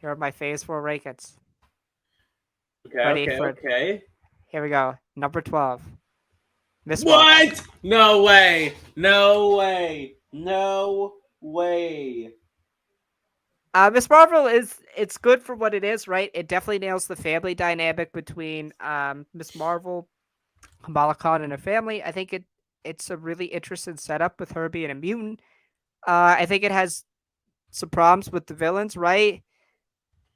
Here are my phase 4 rankings. Okay, Ready okay, for it? okay. Here we go. Number 12. Miss Marvel. What? No way. No way. No way. Miss Marvel it's good for what it is, right? It definitely nails the family dynamic between Miss Marvel, Kamala Khan, and her family. I think it's a really interesting setup with her being a mutant. I think it has some problems with the villains, right?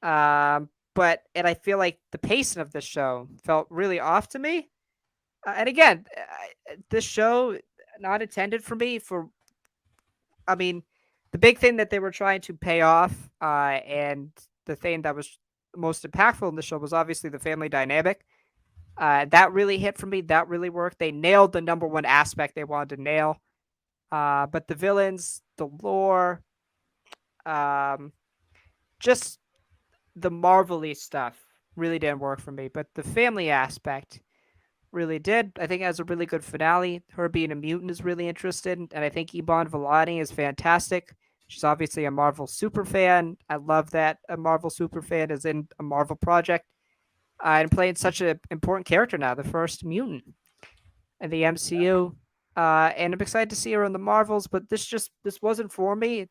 But and I feel like the pacing of this show felt really off to me. And again, this show not intended for me. I mean, the big thing that they were trying to pay off, and the thing that was most impactful in the show was obviously the family dynamic. That really hit for me. That really worked. They nailed the number one aspect they wanted to nail. But the villains, the lore, um, just the Marvel-y stuff really didn't work for me. But the family aspect really did. I think it has a really good finale. Her being a mutant is really interesting, and I think Iban Vellani is fantastic. She's obviously a Marvel super fan. I love that a Marvel super fan is in a Marvel project and playing such an important character now, the first mutant in the MCU. And I'm excited to see her in the Marvels, but this wasn't for me. I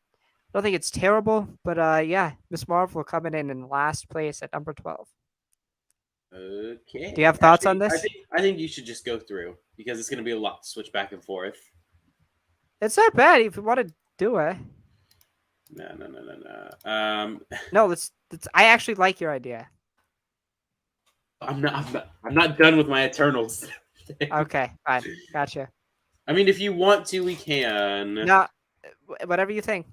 don't think it's terrible, but yeah, Miss Marvel coming in last place at number 12. Do you Okay. have thoughts on Actually, I this? think I think you should just go through because it's going to be a lot to switch back and forth. It's not bad if you want to do it. No, no, no, no, no. No, let's. I actually like your idea. I'm not done with my Eternals. Okay, fine, gotcha. I mean, if you want to, we can. No, whatever you think.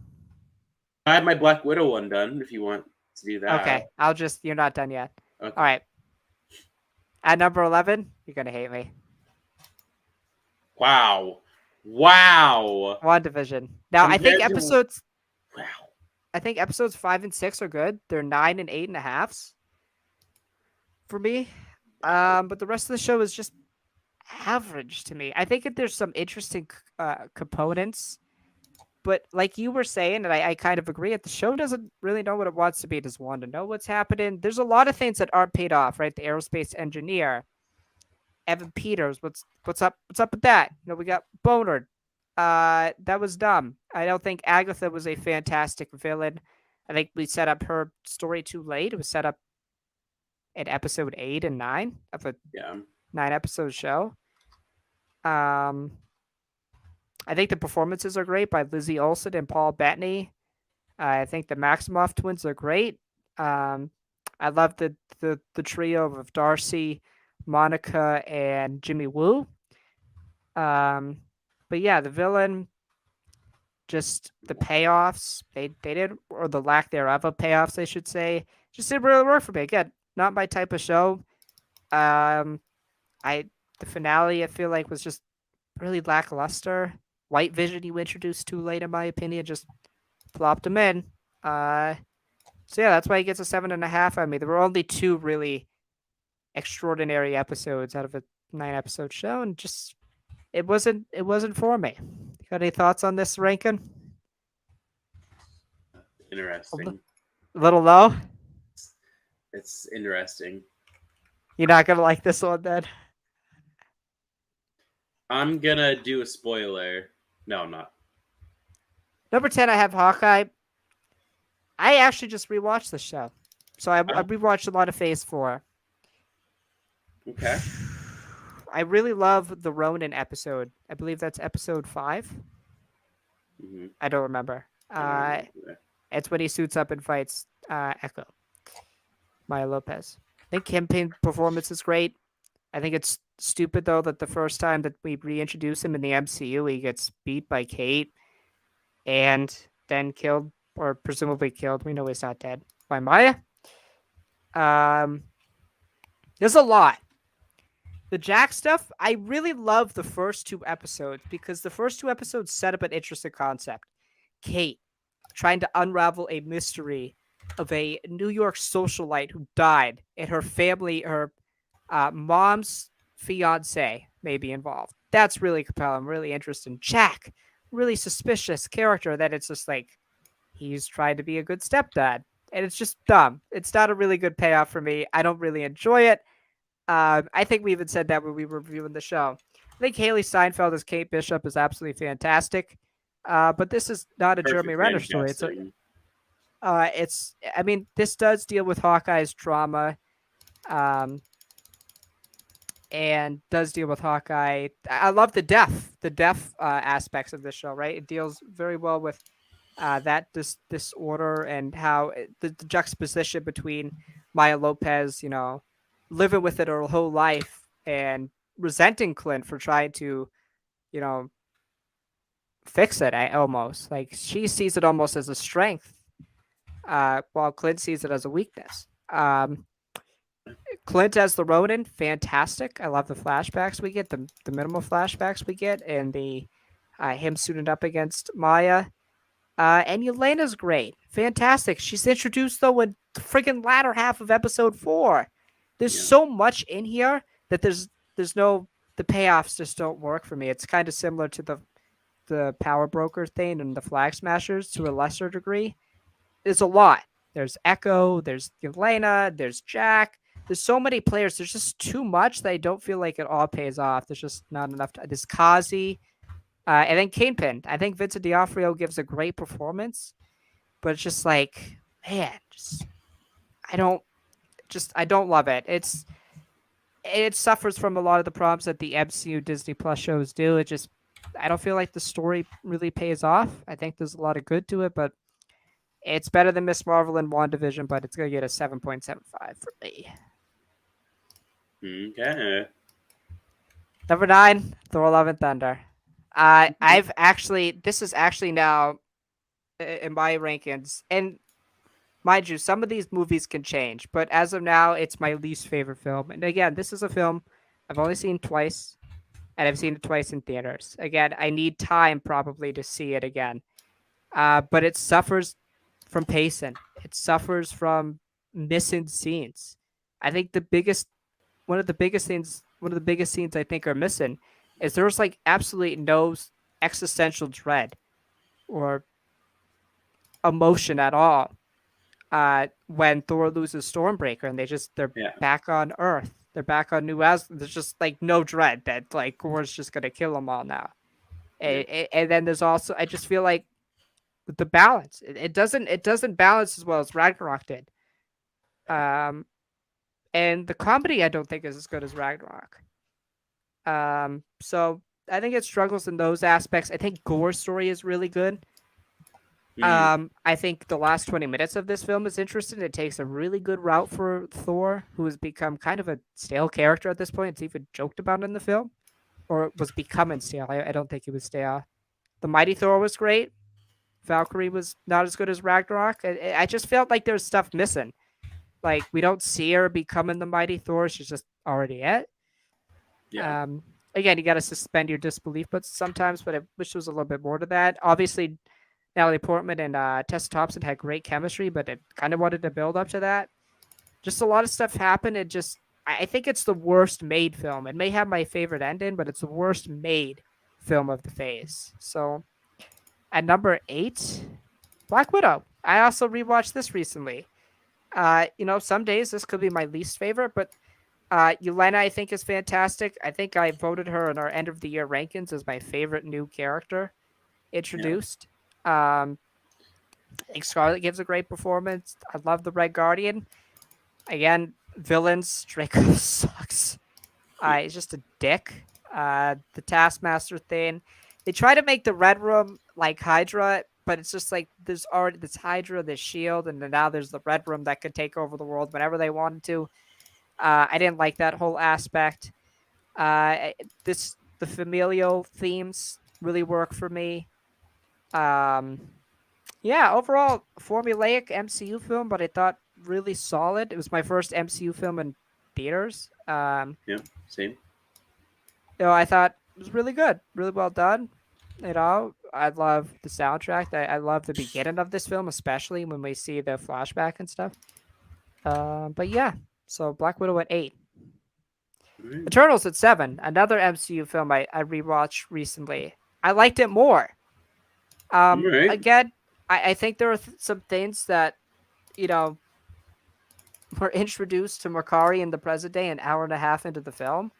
I have my Black Widow one done. If you want to do that. Okay, I'll just. You're not done yet. All Okay. right. At number 11, you're gonna hate me. Wow. Wow. WandaVision. Now, Compared to wow. I think episodes 5 and 6 are good. They're 9 and 8.5s for me. Wow. But the rest of the show is just average to me. I think that there's some interesting components, but like you were saying, and I kind of agree, the show doesn't really know what it wants to be. It doesn't want to know what's happening. There's a lot of things that aren't paid off, right? The aerospace engineer, Evan Peters. What's up? What's up with that? We got Boner. That was dumb. I don't think Agatha was a fantastic villain. I think we set up her story too late. It was set up in episode 8 and 9 of a Yeah. 9 episode show. I think the performances are great by Lizzie Olsen and Paul Bettany. I think the Maximoff twins are great. I love the trio of Darcy, Monica, and Jimmy Woo. But yeah, the villain, just the payoffs they did, or the lack thereof of payoffs, I should say, just didn't really work for me. Again, not my type of show. The finale I feel like was just really lackluster. White Vision you introduced too late, in my opinion, just plopped him in. So yeah, that's why he gets a 7.5 on me. There were only 2 really extraordinary episodes out of a 9 episode show, and just it wasn't for me. Got any thoughts on this ranking? Interesting. A little low. It's interesting. You're not gonna like this one then. I'm gonna do a spoiler. No, I'm not. Number 10, I have Hawkeye. I actually just rewatched the show, so I rewatched a lot of Phase 4. Okay. I really love the Ronin episode. I believe that's episode 5. Mm-hmm. I don't remember. It's when he suits up and fights Echo, Maya Lopez. I think campaign performance is great. I think it's stupid though that the first time that we reintroduce him in the MCU, he gets beat by Kate and then killed, or presumably killed. We know he's not dead, by Maya. There's a lot. The Jack stuff, I really love the first 2 episodes because the first 2 episodes set up an interesting concept. Kate trying to unravel a mystery of a New York socialite who died, and her family, her mom's fiance may be involved. That's really compelling, really interesting. Jack, really suspicious character that it's just like he's trying to be a good stepdad. and it's just dumb. It's not a really good payoff for me. I don't really enjoy it. I think we even said that when we were reviewing the show. I think Haley Steinfeld as Kate Bishop is absolutely fantastic. But this is not a Jeremy Perfect Renner story. casting. I mean, this does deal with Hawkeye's trauma, um, and does deal with Hawkeye. I love the deaf aspects of this show. Right, it deals very well with that disorder and how the juxtaposition between Maya Lopez, living with it her whole life and resenting Clint for trying to, you know, fix it. I almost like she sees it almost as a strength, while Clint sees it as a weakness. Clint as the Ronin, fantastic. I love the flashbacks we get, the minimal flashbacks we get, and the him suited up against Maya. And Yelena's great, fantastic. She's introduced though in the friggin' latter half of episode 4. There's Yeah. so much in here that there's no the payoffs just don't work for me. It's kind of similar to the Power Broker thing and the Flag Smashers to a lesser degree. There's a lot. There's Echo, there's Yelena, there's Jack. There's so many players. There's just too much that I don't feel like it all pays off. There's just not enough. There's Kazi, and then Kingpin. I think Vincent D'Onofrio gives a great performance, but it's just like, man, I don't love it. It suffers from a lot of the problems that the MCU Disney Plus shows do. I don't feel like the story really pays off. I think there's a lot of good to it, but it's better than Miss Marvel and WandaVision, but it's gonna get a 7.75 for me. Okay. Number 9, Thor: Love and Thunder. This is actually now in my rankings, and mind you, some of these movies can change, but as of now, it's my least favorite film. And again, this is a film I've only seen twice, and I've seen it twice in theaters. Again, I need time probably to see it again. But it suffers from pacing. It suffers from missing scenes. I think one of the biggest scenes I think are missing is there's like absolutely no existential dread or emotion at all when Thor loses Stormbreaker and they're Yeah. back on Earth. They're back on New Asgard. There's just like no dread that like Gor's just gonna kill them all now. And then there's also I just feel like the balance it doesn't balance as well as Ragnarok did. Um, and the comedy I don't think is as good as Ragnarok. So I think it struggles in those aspects. I think Gore's story is really good. I think the last 20 minutes of this film is interesting. It takes a really good route for Thor, who has become kind of a stale character at this point. It's even joked about in the film, or was becoming stale. I don't think he was stale. The Mighty Thor was great. Valkyrie was not as good as Ragnarok. I just felt like there's stuff missing. Like we don't see her becoming the Mighty Thor. She's just already it. Yeah. Again, you got to suspend your disbelief, but sometimes. But I wish there was a little bit more to that. Obviously, Natalie Portman and Tessa Thompson had great chemistry, but it kind of wanted to build up to that. Just a lot of stuff happened. I think it's the worst made film. It may have my favorite ending, but it's the worst made film of the phase. So at number 8, Black Widow. I also rewatched this recently. Some days this could be my least favorite, but Yelena I think is fantastic. I think I voted her in our end of the year rankings as my favorite new character introduced. I think Scarlet gives a great performance. I love the Red Guardian. Again, villains. Draco sucks. He's just a dick. The Taskmaster thing. They try to make the Red Room like Hydra, but it's just like there's already this Hydra, this Shield, and then now there's the Red Room that could take over the world whenever they wanted to. I didn't like that whole aspect. The familial themes really work for me. Overall formulaic MCU film, but I thought really solid. It was my first MCU film in theaters. Yeah. Same. I thought it was really good, really well done. I love the soundtrack. I love the beginning of this film, especially when we see the flashback and stuff. But yeah, so Black Widow at 8. Right. Eternals at 7. Another MCU film I rewatched recently. I liked it more. Right. Again, I think there are some things that you know, we're introduced to Makari in the present day an hour and a half into the film.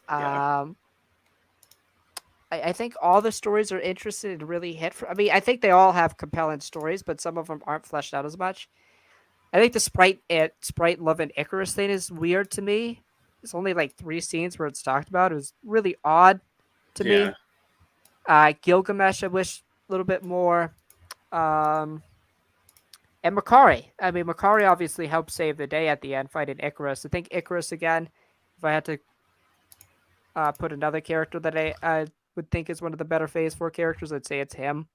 Yeah. Um, I think all the stories are interested and really hit. I mean, I think they all have compelling stories, but some of them aren't fleshed out as much. I think the Sprite Love and Icarus thing is weird to me. It's only like 3 scenes where it's talked about. It was really odd to Yeah. me. Gilgamesh, I wish a little bit more. Um, and Makari. I mean, Makari obviously helped save the day at the end fighting Icarus. I think Icarus again. If I had to put another character that I would think is one of the better Phase 4 characters, I'd say it's him.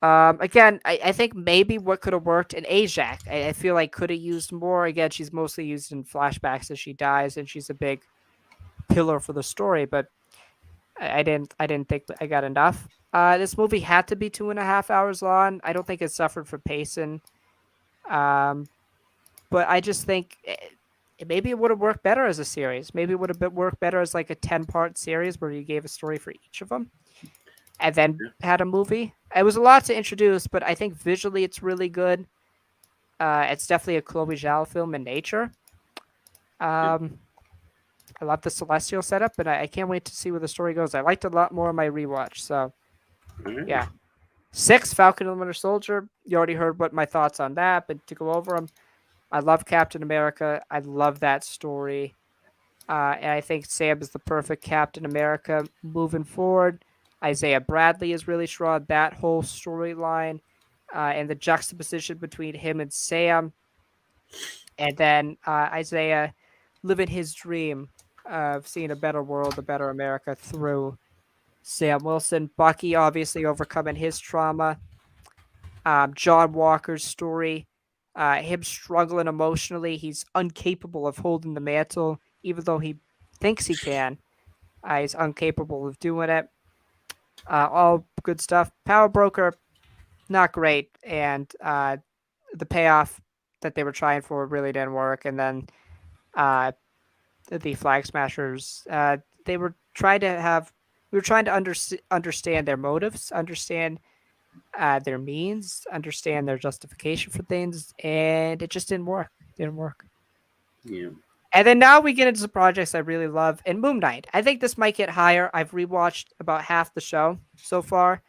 Again, I think maybe what could have worked in Ajax, I feel like could have used more. Again, she's mostly used in flashbacks as she dies, and she's a big pillar for the story. But I didn't think I got enough. This movie had to be 2.5 hours long. I don't think it suffered for pacing. Um, but I just think maybe it would have worked better as a series. Maybe it would have worked better as like a 10-part series where you gave a story for each of them and then Yeah. had a movie. It was a lot to introduce, but I think visually it's really good. It's definitely a Chloe Zhao film in nature. Yeah. Um, I love the celestial setup, and I can't wait to see where the story goes. I liked it a lot more in my rewatch. So All right. yeah, 6 Falcon and the Winter Soldier. You already heard what my thoughts on that, but to go over them, I love Captain America. I love that story. And I think Sam is the perfect Captain America moving forward. Isaiah Bradley is really strong. That whole storyline and the juxtaposition between him and Sam, and then Isaiah living his dream of seeing a better world, a better America through Sam Wilson. Bucky obviously overcoming his trauma. John Walker's story, him struggling emotionally. He's incapable of holding the mantle, even though he thinks he can. He's incapable of doing it. All good stuff. Power Broker, not great, and the payoff that they were trying for really didn't work. And then uh, the Flag Smashers, they were trying to have. We were trying to understand their motives, understand their means, understand their justification for things, and it just didn't work. Didn't work. Yeah. And then now we get into the projects I really love. And Moon Knight. I think this might get higher. I've rewatched about half the show so far.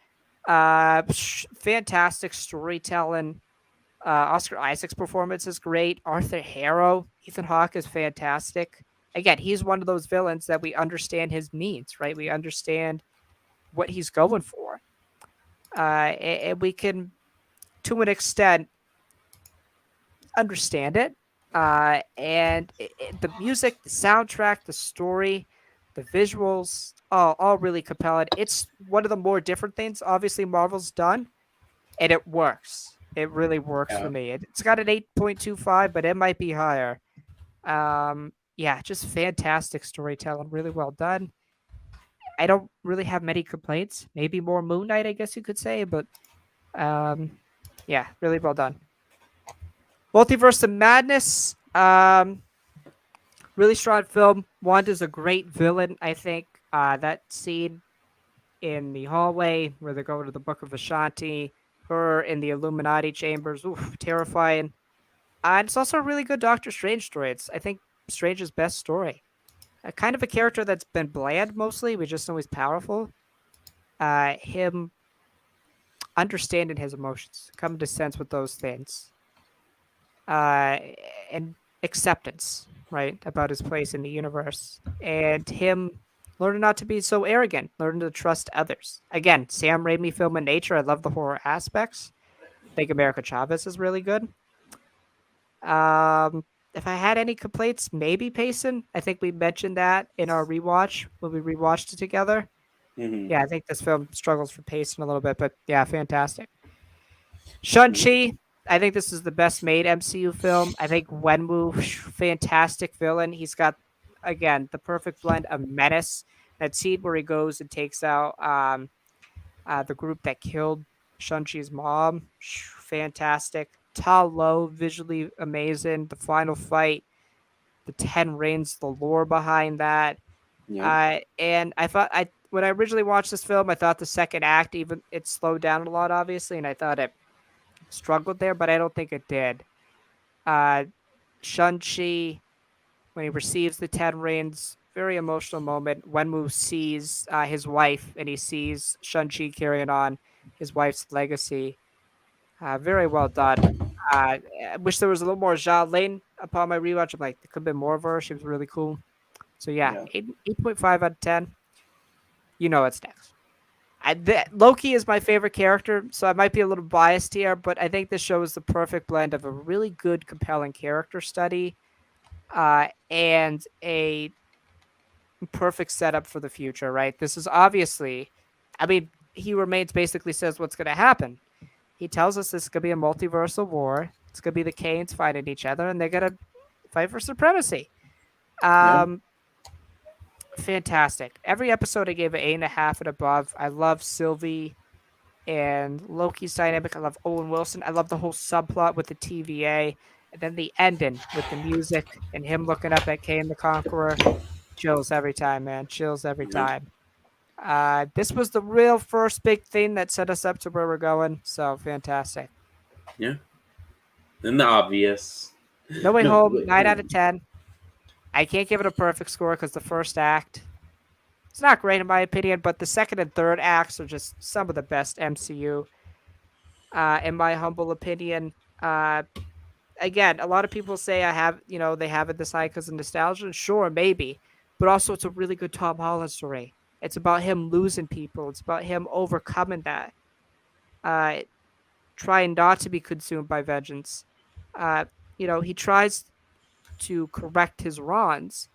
Fantastic storytelling. Oscar Isaac's performance is great. Arthur Harrow, Ethan Hawke is fantastic. Again, he's one of those villains that we understand his means, right? We understand what he's going for. And we can, to an extent, understand it. And the music, the soundtrack, the story, the visuals, all really compelling. It's one of the more different things, obviously, Marvel's done, and it works. It really works for Yeah. me. It's got an 8.25, but it might be higher. Yeah, just fantastic storytelling, really well done. I don't really have many complaints. Maybe more Moon Knight, I guess you could say, but um, yeah, really well done. Multiverse of Madness, really strong film. Wanda's a great villain, I think. That scene in the hallway where they go to the Book of Ashanti, her in the Illuminati chambers, oof, terrifying. And it's also a really good Doctor Strange story. It's, I think, Strange's best story. Kind of a character that's been bland mostly. We just know he's powerful. Him understanding his emotions, coming to sense with those things, uh, and acceptance, right, about his place in the universe, and him learning not to be so arrogant, learning to trust others. Again, Sam Raimi film in nature. I love the horror aspects. I think America Chavez is really good. Um, if I had any complaints, maybe pacing. I think we mentioned that in our rewatch when we rewatched it together. Mm-hmm. Yeah, I think this film struggles for pacing a little bit, but yeah, fantastic. Shang-Chi, I think this is the best made MCU film. I think Wenwu, fantastic villain. He's got, again, the perfect blend of menace. That scene where he goes and takes out the group that killed Shang-Chi's mom, fantastic. Ta Lo, visually amazing. The final fight, the 10 rings, the lore behind that. Yeah. And I thought when I originally watched this film, I thought the second act even it slowed down a lot, obviously, and I thought it struggled there, but I don't think it did. Uh, Shun-Chi, when he receives the 10 rings, very emotional moment. Wenwu sees his wife and he sees Shun-Chi carrying on his wife's legacy. Very well done. I wish there was a little more Zhao Lin upon my rewatch. I'm like, there could have been more of her. She was really cool. So yeah, Yeah. 8.5 out of 10. You know what's next. Loki is my favorite character, so I might be a little biased here, but I think this show is the perfect blend of a really good, compelling character study and a perfect setup for the future, right? This is obviously, I mean, he remains basically says what's going to happen. He tells us this is going to be a multiversal war. It's going to be the Canes fighting each other, and they're going to fight for supremacy. Yeah. Um, Fantastic. Every episode I gave an 8.5 and above. I love Sylvie and Loki's dynamic. I love Owen Wilson. I love the whole subplot with the TVA. And then the ending with the music and him looking up at Kane the Conqueror. Chills every time, man. Chills every Yeah. time. This was the real first big thing that set us up to where we're going. So fantastic. Yeah. Then the obvious. No Way No, Home, wait, 9 hold out of on. 10. I can't give it a perfect score because the first act, it's not great in my opinion, but the second and third acts are just some of the best MCU, in my humble opinion. Uh, Again, a lot of people say they have it this high because of nostalgia. And sure, maybe, but also it's a really good Tom Holland story. It's about him losing people. It's about him overcoming that, uh, trying not to be consumed by vengeance. Uh, he tries to correct his wrongs,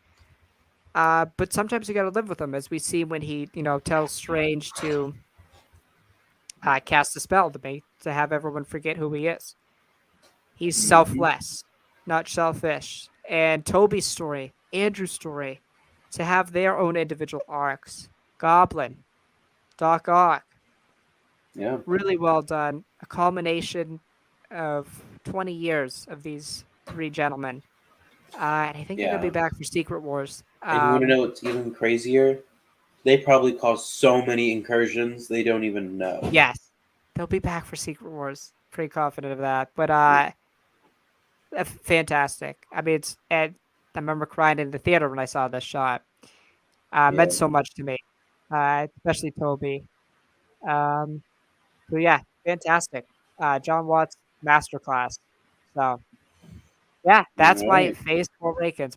but sometimes you got to live with them, as we see when he, tells Strange to cast a spell to have everyone forget who he is. He's Mhm. selfless, not selfish. And Toby's story, Andrew's story, to have their own individual arcs. Goblin, Doc Ock, Yeah. really well done. A culmination of 20 years of these three gentlemen. And I think they're going to be Yeah. back for Secret Wars. And you want to know what's even crazier? They probably caused so many incursions they don't even know. Yes, they'll be back for Secret Wars. Pretty confident of that. But Yeah. fantastic. I mean, I remember crying in the theater when I saw this shot. Meant Yeah. so much to me, especially Toby. Um, so yeah, fantastic. John Watts masterclass. So yeah, that's All my right. Phase 4 rankings.